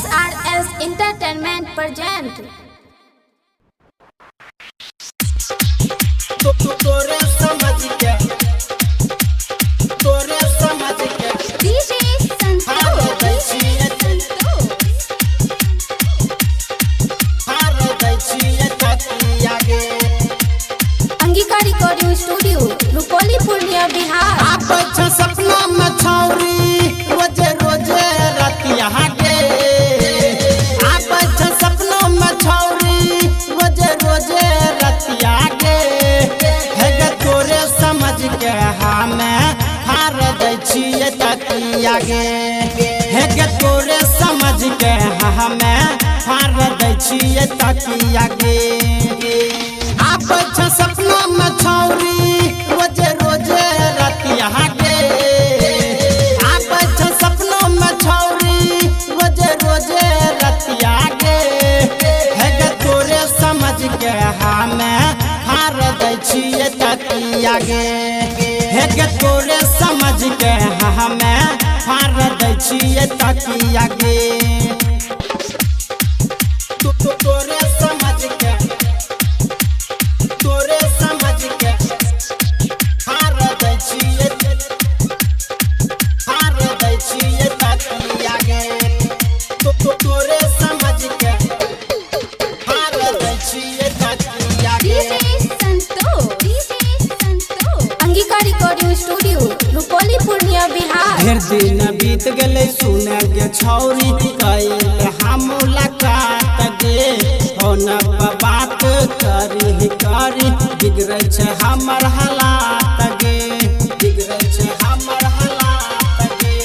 SRS Entertainment present तोरे समझ के DJ Santosh Angika recording studio Rupauli Purnia Bihar. आप सपना में छौरी रोजे रोजे रतिया के आप सपना में छौरी रोजे रोजे रतिया के है गे तोरे समझ के हमें हार दै छियै तकिया गे है गे तोरे समझ के हमें हार दै छियै तकिया गे आप सपना में छौरी रोजे रोजे रतिया के आप सपना में छौरी रोजे रोजे रतिया के है गे तोरे समझ के हमें हार दै छियै तकिया गे है गे तोरे समझ के हमें हार दै छियै तकिया गे तोरे समझ के अंगिका रिकॉर्डिंग स्टूडियो रुपौली पूर्णिया बिहार। ढेर दिन बीत गए सुने गे छौरी कैल हम मुलाकात गे फोन पर बात करी बिगड़े छै हमर हालात गे बिगड़े छै हमर हालात गे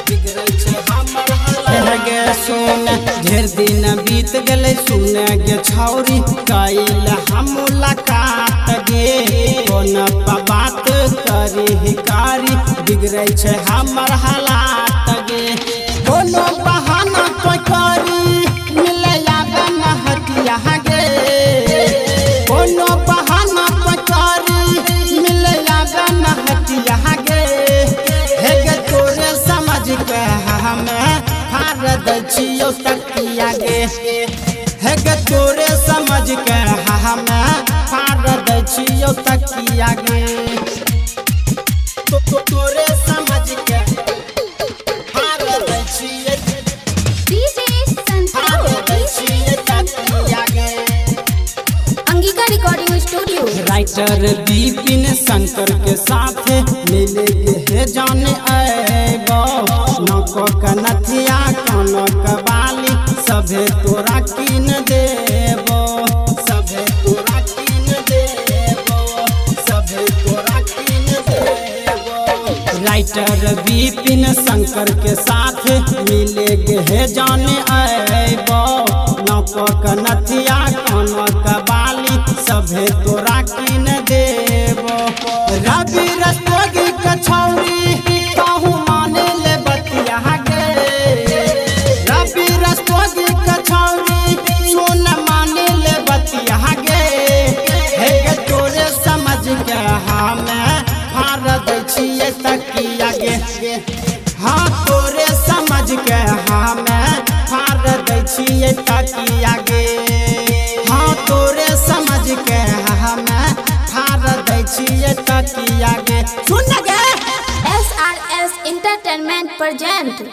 बिगड़े छै हमर हालात गे सुन ढेर दिन बीत गए सुने गे छौरी कैल हम मुलाकात गे फोन पर बात करी बिगड़े छै हमर हालात गे कोनो बहाना कोई करी मिले आबे न हटिया गे कोनो बहाना कोई करी मिले आबे न हटिया गे हे गे तोरे समझ के हमें हार दै छियौ तकिया गे हे गे तोरे समझ के हमें हार दै छियौ तकिया गे तोरे समझ के हार दै छियै DJ Santosh Angika recording studio writer Vipin Shankar के साथ मिले हे जाने आएबो नको कनथिया कोनो कबाली सभे तोरा कीन देबो सभे तोरा कीन देबो सभे तोरा कीन देबो राइटर विपिन शंकर के साथ मिले हे जाने आएबो नको कनथिया कोनो कबाली सभे तोरा कीन देबो रवि रस्तोगी के छौरी कहूँ माने ले बतिया गे रवि रस्तोगी के छौरी सुन माने ले बतिया गे हे गे तोरे समझ के हमें हार दै छियै तकिया गे हाँ तोरे समझ के हमें हार दै छियै तकिया गे हाँ तोरे समझ के हमें हार दै छियै तकिया गे सुन गे SRS Entertainment present